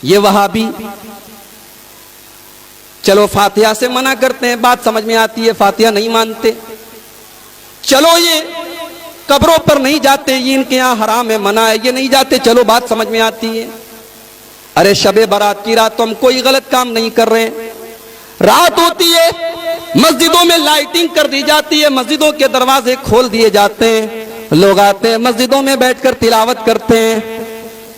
یہ وہابی چلو فاتحہ سے منع کرتے ہیں، بات سمجھ میں آتی ہے، فاتحہ نہیں مانتے. چلو یہ قبروں پر نہیں جاتے، یہ ان کے یہاں حرام ہے، منع ہے، یہ نہیں جاتے، چلو بات سمجھ میں آتی ہے. ارے شب برات کی رات تو ہم کوئی غلط کام نہیں کر رہے ہیں. رات ہوتی ہے، مسجدوں میں لائٹنگ کر دی جاتی ہے، مسجدوں کے دروازے کھول دیے جاتے ہیں، لوگ آتے ہیں مسجدوں میں بیٹھ کر تلاوت کرتے ہیں.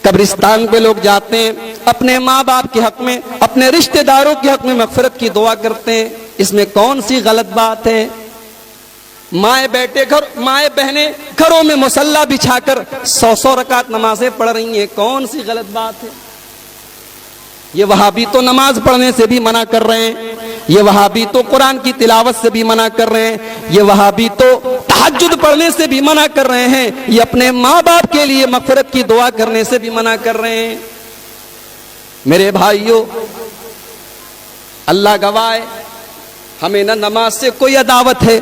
قبرستان پہ لوگ جاتے ہیں، اپنے ماں باپ کے حق میں، اپنے رشتہ داروں کے حق میں مغفرت کی دعا کرتے ہیں. اس میں کون سی غلط بات ہے؟ مائیں بہنیں گھروں میں مصلی بچھا کر 100 رکعت نمازیں پڑھ رہی ہیں، کون سی غلط بات ہے؟ یہ وہابی تو نماز پڑھنے سے بھی منع کر رہے ہیں، یہ وہابی تو قرآن کی تلاوت سے بھی منع کر رہے ہیں، یہ وہابی تو تہجد پڑھنے سے بھی منع کر رہے ہیں، یہ اپنے ماں باپ کے لیے مغفرت کی دعا کرنے سے بھی منع کر رہے ہیں. میرے بھائیوں، اللہ گواہ ہے، ہمیں نہ نماز سے کوئی عداوت ہے،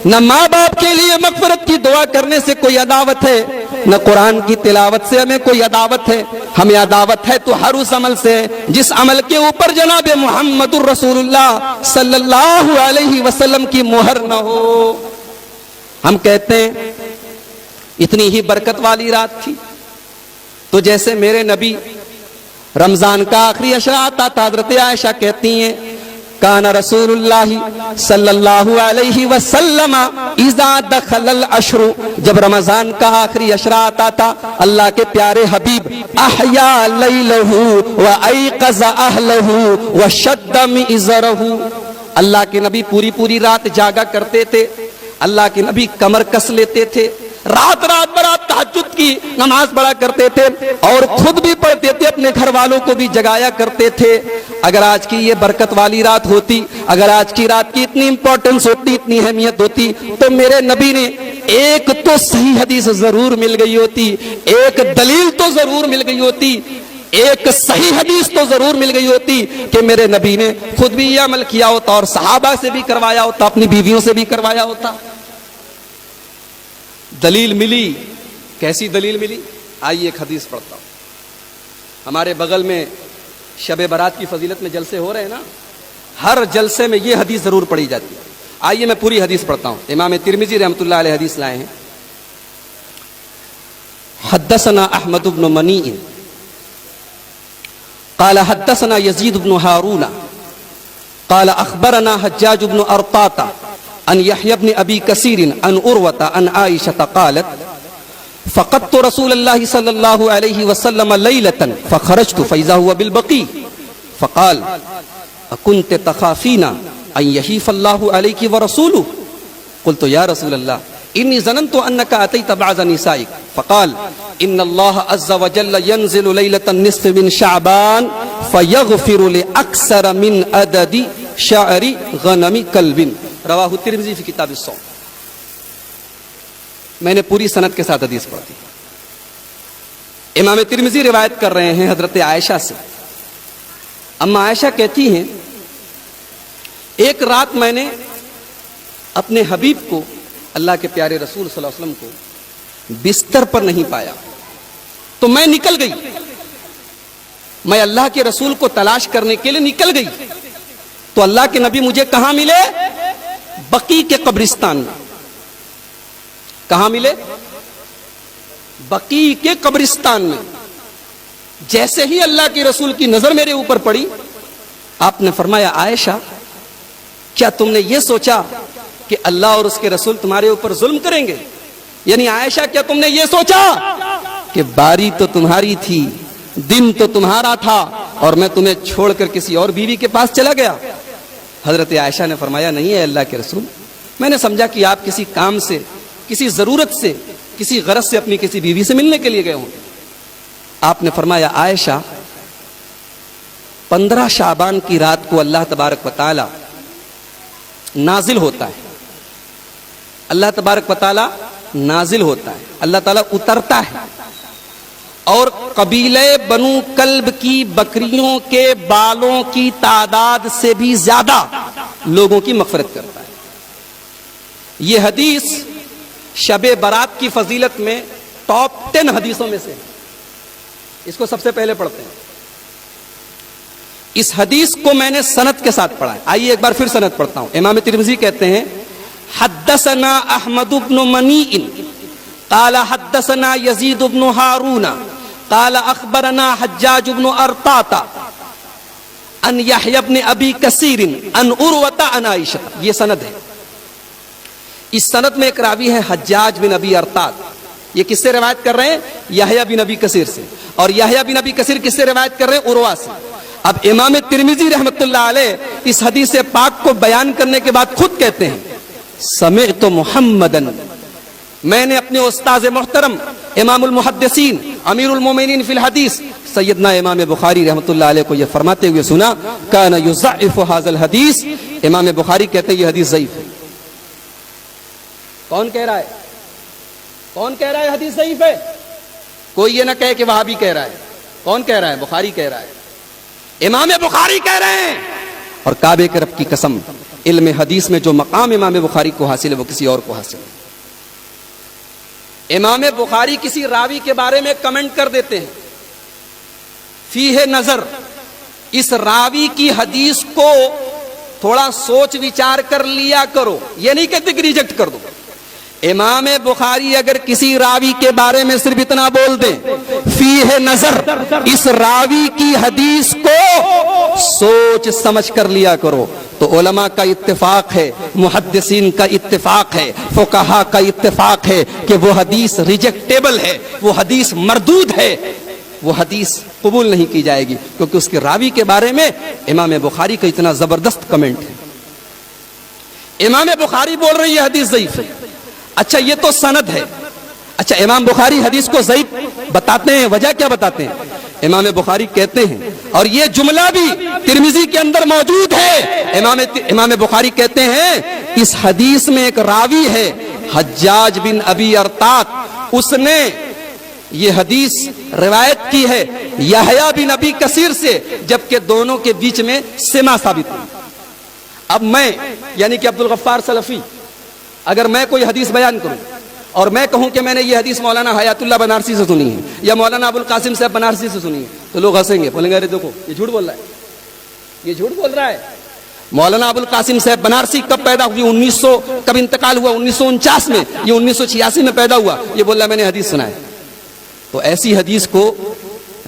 نہ ماں باپ کے لیے مغفرت کی دعا کرنے سے کوئی عداوت ہے، نہ قرآن کی تلاوت سے ہمیں کوئی عداوت ہے. ہمیں عداوت ہے تو ہر اس عمل سے جس عمل کے اوپر جناب محمد الرسول اللہ صلی اللہ علیہ وسلم کی مہر نہ ہو. ہم کہتے ہیں اتنی ہی برکت والی رات تھی تو جیسے میرے نبی رمضان کا آخری عشرہ آتا تھا، حضرت عائشہ کہتی ہیں کان رسول اللہ صلی اللہ علیہ وسلم اذا دخل العشر، جب رمضان کا آخری عشرہ آتا تھا اللہ کے پیارے حبیب احیا لیلہ وایقظ اہلہ وشد مئزرہ، اللہ کے نبی پوری رات جاگا کرتے تھے، اللہ کے نبی کمر کس لیتے تھے، رات برات تہجد کی نماز پڑھا کرتے تھے اور خود بھی پڑھتے تھے، اپنے گھر والوں کو بھی جگایا کرتے تھے. اگر آج کی یہ برکت والی رات ہوتی، اگر آج کی رات کی اتنی امپورٹنس ہوتی، اتنی اہمیت ہوتی، تو میرے نبی نے ایک تو صحیح حدیث ضرور مل گئی ہوتی، ایک دلیل تو ضرور مل گئی ہوتی، ایک صحیح حدیث تو ضرور مل گئی ہوتی کہ میرے نبی نے خود بھی یہ عمل کیا ہوتا اور صحابہ سے بھی کروایا ہوتا، اپنی بیویوں سے بھی کروایا ہوتا. دلیل ملی، کیسی دلیل ملی؟ آئیے ایک حدیث پڑھتا ہوں. ہمارے بغل میں شب برات کی فضیلت میں جلسے ہو رہے ہیں نا، ہر جلسے میں یہ حدیث ضرور پڑھی جاتی ہے. آئیے میں پوری حدیث پڑھتا ہوں. امام ترمذی رحمۃ اللہ علیہ حدیث لائے ہیں. حدثنا احمد بن منیع قال حدثنا یزید بن ہارون قال اخبرنا حجاج بن ارطاط عن يحيى بن ابي كثير عن عروة عن عائشة قالت فقدت رسول الله صلى الله عليه وسلم ليلة فخرجت فإذا هو بالبقيع فقال أكنت تخافين أن يحيف الله عليك ورسوله؟ قلت يا رسول الله إني ظننت أنك أتيت بعض نسائك. فقال إن الله عز وجل ينزل ليلة النصف من شعبان فيغفر لأكثر من عدد شعر غنم كلب. رواہ ترمذی فی کتاب الصوم. میں نے پوری سند کے ساتھ حدیث پڑھی. امام ترمذی روایت کر رہے ہیں حضرت عائشہ سے. اما عائشہ کہتی ہیں ایک رات میں نے اپنے حبیب کو، اللہ کے پیارے رسول صلی اللہ علیہ وسلم کو بستر پر نہیں پایا تو میں نکل گئی، میں اللہ کے رسول کو تلاش کرنے کے لیے نکل گئی تو اللہ کے نبی مجھے کہاں ملے؟ بقیع کے قبرستان میں. کہاں ملے؟ بقیع کے قبرستان میں. جیسے ہی اللہ کے رسول کی نظر میرے اوپر پڑی، آپ نے فرمایا عائشہ کیا تم نے یہ سوچا کہ اللہ اور اس کے رسول تمہارے اوپر ظلم کریں گے؟ یعنی عائشہ کیا تم نے یہ سوچا کہ باری تو تمہاری تھی، دن تو تمہارا تھا اور میں تمہیں چھوڑ کر کسی اور بیوی کے پاس چلا گیا؟ حضرت عائشہ نے فرمایا نہیں ہے اللہ کے رسول، میں نے سمجھا کہ آپ کسی کام سے، کسی ضرورت سے، کسی غرض سے اپنی کسی بیوی سے ملنے کے لیے گئے ہوں. آپ نے فرمایا عائشہ 15 شعبان کی رات کو اللہ تبارک و تعالی نازل ہوتا ہے، اللہ تبارک و تعالی نازل ہوتا ہے، اللہ تعالیٰ اترتا ہے اور قبیلے بنو کلب کی بکریوں کے بالوں کی تعداد سے بھی زیادہ لوگوں کی مغفرت کرتا ہے. یہ حدیث شب برات کی فضیلت میں ٹاپ 10 حدیثوں میں سے. اس کو سب سے پہلے پڑھتے ہیں. اس حدیث کو میں نے سند کے ساتھ پڑھا ہے. آئیے ایک بار پھر سند پڑھتا ہوں. امام ترمذی کہتے ہیں حدثنا احمد بن منیع قال حدثنا یزید بن ہارون قال اخبرنا حجاج بن ارطاط ان یحیی بن ابی کثیر ان عروۃ عن عائشہ. یہ سند ہے. اس سند میں ایک راوی ہے حجاج بن ابی ارطاط. یہ کس سے روایت کر رہے ہیں؟ یحییٰ بن ابی کثیر سے. اور یحییٰ بن ابی کثیر کس سے روایت کر رہے ہیں؟ عروہ سے. اب امام ترمذی رحمۃ اللہ علیہ اس حدیث پاک کو بیان کرنے کے بعد خود کہتے ہیں سمعت محمدن، میں نے اپنے استاذ محترم امام المحدثین امیر المومنین فی الحدیث سیدنا امام بخاری رحمۃ اللہ علیہ کو یہ فرماتے ہوئے سنا کان یضعف ھذا الحدیث. امام بخاری کہتے ہیں یہ حدیث ضعیف ہے. کون کہہ رہا ہے؟ کون کہہ رہا ہے حدیث ضعیف ہے؟ کوئی یہ نہ کہے کہ وہابی کہہ رہا ہے. کون کہہ رہا ہے؟ بخاری کہہ رہا ہے. امام بخاری کہہ رہے ہیں. اور کعبے کے رب کی قسم، علم حدیث میں جو مقام امام بخاری کو حاصل ہے وہ کسی اور کو حاصل ہے. امام بخاری کسی راوی کے بارے میں کمنٹ کر دیتے ہیں فیہ نظر، اس راوی کی حدیث کو تھوڑا سوچ وچار کر لیا کرو. یہ نہیں کہتے کہ ریجیکٹ کر دو. امام بخاری اگر کسی راوی کے بارے میں صرف اتنا بول دیں فیہ نظر، اس راوی کی حدیث کو سوچ سمجھ کر لیا کرو، تو علماء کا اتفاق ہے، محدثین کا اتفاق ہے، فقہاء کا اتفاق ہے کہ وہ حدیث ریجیکٹیبل ہے، وہ حدیث مردود ہے، وہ حدیث قبول نہیں کی جائے گی، کیونکہ اس کے راوی کے بارے میں امام بخاری کا اتنا زبردست کمنٹ ہے. امام بخاری بول رہے ہیں یہ حدیث ضعیف ہے. اچھا یہ تو سند ہے. اچھا امام بخاری حدیث کو ضعیف بتاتے ہیں، وجہ کیا بتاتے ہیں؟ امام بخاری کہتے ہیں، اور یہ جملہ بھی ترمذی کے اندر موجود ہے، امام بخاری کہتے ہیں اس حدیث میں ایک راوی ہے حجاج بن ابی ارطاط، اس نے یہ حدیث روایت کی ہے یحییٰ بن ابی کثیر سے، جبکہ دونوں کے بیچ میں سما ثابت ہے. اب میں یعنی کہ عبد الغفار سلفی اگر میں کوئی حدیث بیان کروں اور میں کہوں کہ میں نے یہ حدیث مولانا حیات اللہ بنارسی سے سنی ہے یا مولانا ابو القاسم صاحب بنارسی سے سنی ہے، تو لوگ ہنسیں گے، بولیں گے ارے دیکھو یہ جھوٹ بول رہا ہے، یہ جھوٹ بول رہا ہے. مولانا ابو القاسم صاحب بنارسی کب پیدا ہوئی؟ کب انتقال ہوا؟ 1949 میں. یہ 1986 میں پیدا ہوا. یہ بول رہا ہے میں نے حدیث سنا ہے. تو ایسی حدیث کو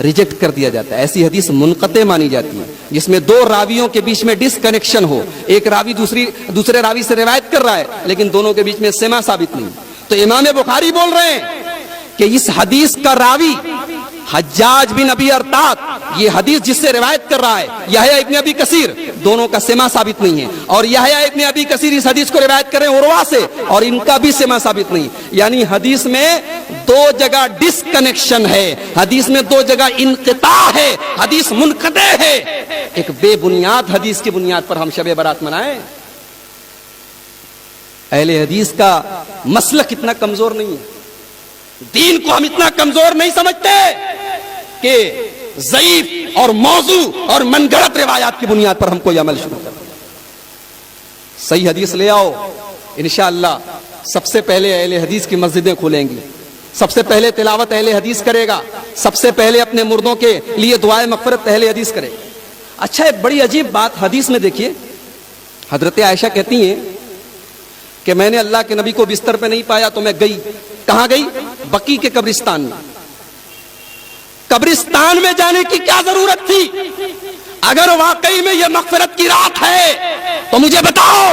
ریجیکٹ کر دیا جاتا ہے. ایسی حدیث منقطع مانی جاتی ہے جس میں دو راویوں کے بیچ میں ڈس کنیکشن ہو، ایک راوی دوسرے راوی سے روایت کر رہا ہے لیکن دونوں کے بیچ میں سما ثابت نہیں. تو امام بخاری بول رہے ہیں کہ اس حدیث کا راوی حجاج بن ابی ارطاط، یہ حدیث جس سے روایت کر رہا ہے یحییٰ ابن ابی کثیر، دونوں کا سما ثابت نہیں ہے. اور یحییٰ ابن ابی کثیر اس حدیث کو روایت کر رہے ہیں عروہ سے، اور ان کا بھی سما ثابت نہیں. یعنی حدیث میں دو جگہ ڈس کنیکشن ہے، حدیث میں دو جگہ انقطاع ہے، حدیث منقطع ہے. ایک بے بنیاد حدیث کی بنیاد پر ہم شب برات منائیں؟ اہل حدیث کا مسلک اتنا کمزور نہیں ہے، دین کو ہم اتنا کمزور نہیں سمجھتے کہ ضعیف اور موضوع اور من گھڑت روایات کی بنیاد پر ہم کوئی عمل شروع کریں. صحیح حدیث لے آؤ، انشاءاللہ سب سے پہلے اہل حدیث کی مسجدیں کھولیں گی، سب سے پہلے تلاوت اہل حدیث کرے گا، سب سے پہلے اپنے مردوں کے لیے دعائے مغفرت اہل حدیث کرے. اچھا ایک بڑی عجیب بات حدیث میں دیکھیے، حضرت عائشہ کہتی ہیں کہ میں نے اللہ کے نبی کو بستر پہ نہیں پایا تو میں گئی. کہاں گئی؟ بقیع کے قبرستان میں. قبرستان میں جانے کی کیا ضرورت تھی؟ اگر واقعی میں یہ مغفرت کی رات ہے تو مجھے بتاؤ،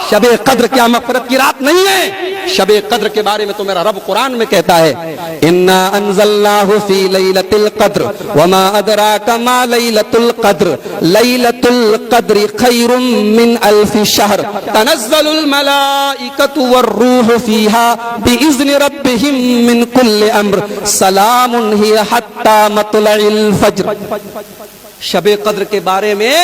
شب قدر کیا مغفرت کی رات نہیں ہے؟ شب قدر کے بارے میں تو میرا رب قرآن میں کہتا ہے انا انزلناہ فی لیلۃ القدر وما ادراک ما لیلۃ القدر لیلۃ القدر خیر من الف شہر تنزل الملائکۃ والروح فیہا باذن ربہم من کل امر سلام ہی حتی مطلع الفجر. شب قدر کے بارے میں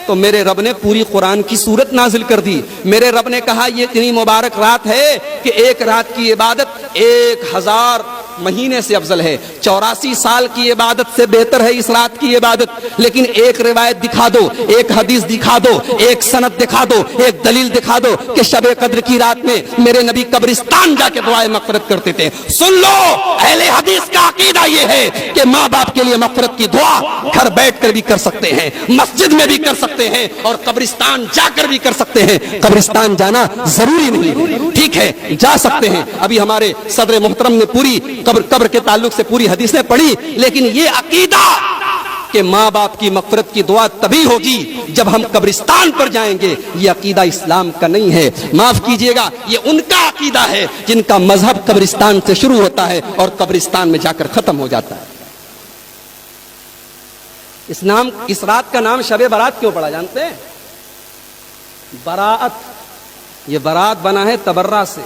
تو میرے رب نے پوری قرآن کی سورت نازل کر دی. میرے رب نے کہا یہ اتنی مبارک رات ہے کہ ایک رات کی عبادت 1000 مہینے سے افضل ہے، 84 سال کی عبادت سے بہتر ہے اس رات کی عبادت۔ لیکن ایک روایت دکھا دو، ایک حدیث دکھا دو، ایک سند دکھا دو، ایک دلیل دکھا دو کہ شب قدر کی رات میں میرے نبی قبرستان جا کے دعائیں مغفرت کرتے تھے۔ سن لو، اہل حدیث کا عقیدہ یہ ہے کہ ماں باپ کے لیے مغفرت کی دعا گھر بیٹھ کر بھی کر سکتے ہیں، مسجد میں بھی کر سکتے ہیں، اور قبرستان جا کر بھی کر سکتے ہیں۔ قبرستان جانا ضروری نہیں، ٹھیک ہے جا سکتے ہیں۔ ابھی ہمارے صدر محترم نے پوری قبر کے تعلق سے پوری حدیثیں پڑھی، لیکن یہ عقیدہ کہ ماں باپ کی مغفرت کی دعا تبھی ہوگی جب ہم قبرستان پر جائیں گے، یہ عقیدہ اسلام کا نہیں ہے۔ معاف کیجئے گا، یہ ان کا عقیدہ ہے جن کا مذہب قبرستان سے شروع ہوتا ہے اور قبرستان میں جا کر ختم ہو جاتا ہے۔ اس رات کا نام شب برات کیوں پڑا جانتے ہیں؟ براءت، یہ براءت بنا ہے تبرہ سے،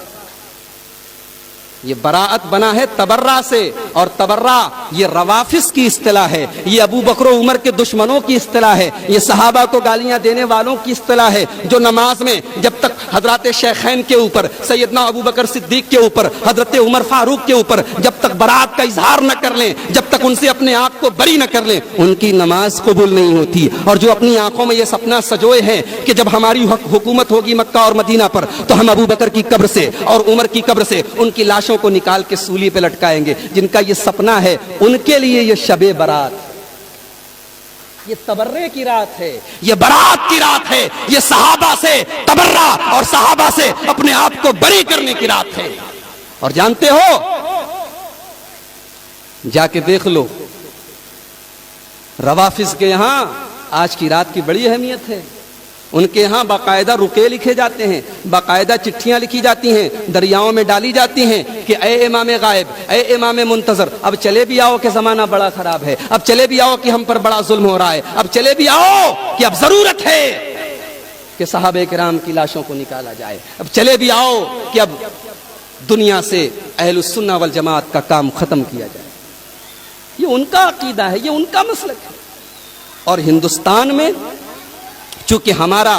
یہ براءت بنا ہے تبرہ سے، اور تبرہ یہ روافض کی اصطلاح ہے، یہ ابو بکر و عمر کے دشمنوں کی اصطلاح ہے، یہ صحابہ کو گالیاں دینے والوں کی اصطلاح ہے، جو نماز میں جب تک حضرات شیخین کے اوپر، سیدنا ابو بکر صدیق کے اوپر، حضرت عمر فاروق کے اوپر جب تک براءت کا اظہار نہ کر لیں، جب تک ان سے اپنے آپ کو بری نہ کر لیں، ان کی نماز قبول نہیں ہوتی۔ اور جو اپنی آنکھوں میں یہ سپنا سجوئے ہیں کہ جب ہماری حکومت ہوگی مکہ اور مدینہ پر تو ہم ابو بکر کی قبر سے اور عمر کی قبر سے ان کی لاشوں کو نکال کے سولی پہ لٹکائیں گے، جن کا یہ سپنا ہے ان کے لیے یہ شب برات، یہ تبرے کی رات ہے، یہ برات کی رات ہے، یہ صحابہ سے تبرہ اور صحابہ سے اپنے آپ کو بری کرنے کی رات ہے۔ اور جانتے ہو، جا کے دیکھ لو روافض کے یہاں آج کی رات کی بڑی اہمیت ہے۔ ان کے ہاں باقاعدہ رقعے لکھے جاتے ہیں، باقاعدہ چٹھیاں لکھی جاتی ہیں، دریاؤں میں ڈالی جاتی ہیں کہ اے امام غائب، اے امام منتظر، اب چلے بھی آؤ کہ زمانہ بڑا خراب ہے، اب چلے بھی آؤ کہ ہم پر بڑا ظلم ہو رہا ہے، اب چلے بھی آؤ کہ اب ضرورت ہے کہ صحابہ کرام کی لاشوں کو نکالا جائے، اب چلے بھی آؤ کہ اب دنیا سے اہل السنہ والجماعت کا کام ختم کیا جائے۔ یہ ان کا عقیدہ ہے، یہ ان کا مسلک ہے۔ اور ہندوستان میں چونکہ ہمارا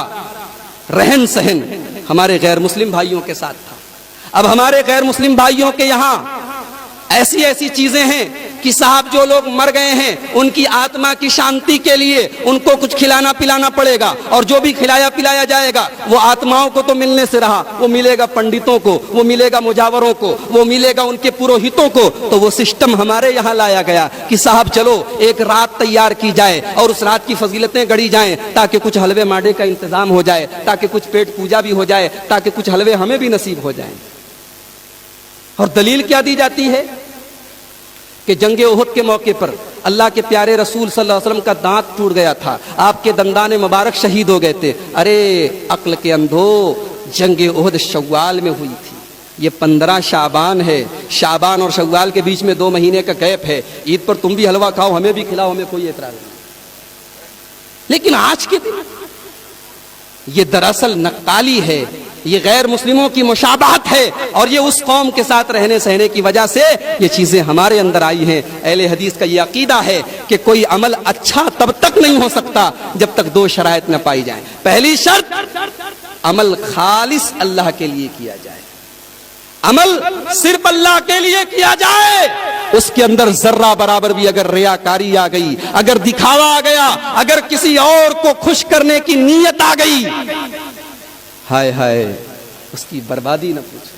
رہن سہن ہمارے غیر مسلم بھائیوں کے ساتھ تھا، اب ہمارے غیر مسلم بھائیوں کے یہاں ایسی ایسی چیزیں ہیں کہ صاحب جو لوگ مر گئے ہیں ان کی آتما کی شانتی کے لیے ان کو کچھ کھلانا پلانا پڑے گا، اور جو بھی کھلایا پلایا جائے گا وہ آتماؤں کو تو ملنے سے رہا، وہ ملے گا پنڈتوں کو، وہ ملے گا مجاوروں کو، وہ ملے گا ان کے پروہتوں کو۔ تو وہ سسٹم ہمارے یہاں لایا گیا کہ صاحب چلو ایک رات تیار کی جائے اور اس رات کی فضیلتیں گڑھی جائیں تاکہ کچھ حلوے ماڈے کا انتظام ہو جائے، تاکہ کچھ پیٹ پوجا بھی ہو جائے، تاکہ کچھ حلوے ہمیں بھی نصیب ہو جائیں۔ اور دلیل کیا دی جاتی ہے کہ جنگ احد کے موقع پر اللہ کے پیارے رسول صلی اللہ علیہ وسلم کا دانت ٹوٹ گیا تھا، آپ کے دندان مبارک شہید ہو گئے تھے۔ ارے عقل کے اندھو، جنگ احد شوال میں ہوئی تھی، یہ 15 شعبان ہے، شعبان اور شوال کے بیچ میں 2 مہینے کا گیپ ہے۔ عید پر تم بھی حلوہ کھاؤ، ہمیں بھی کھلاؤ، ہمیں کوئی اعتراض نہیں۔ لیکن آج کے دن یہ دراصل نقالی ہے، یہ غیر مسلموں کی مشابہت ہے، اور یہ اس قوم کے ساتھ رہنے سہنے کی وجہ سے یہ چیزیں ہمارے اندر آئی ہیں۔ اہل حدیث کا یہ عقیدہ ہے کہ کوئی عمل اچھا تب تک نہیں ہو سکتا جب تک 2 شرائط نہ پائی جائیں۔ پہلی شرط، عمل خالص اللہ کے لیے کیا جائے، عمل صرف اللہ کے لیے کیا جائے، اس کے اندر ذرہ برابر بھی اگر ریاکاری آ گئی، اگر دکھاوا آ گیا، اگر کسی اور کو خوش کرنے کی نیت آ گئی، ہائے ہائے اس کی بربادی نہ پوچھو۔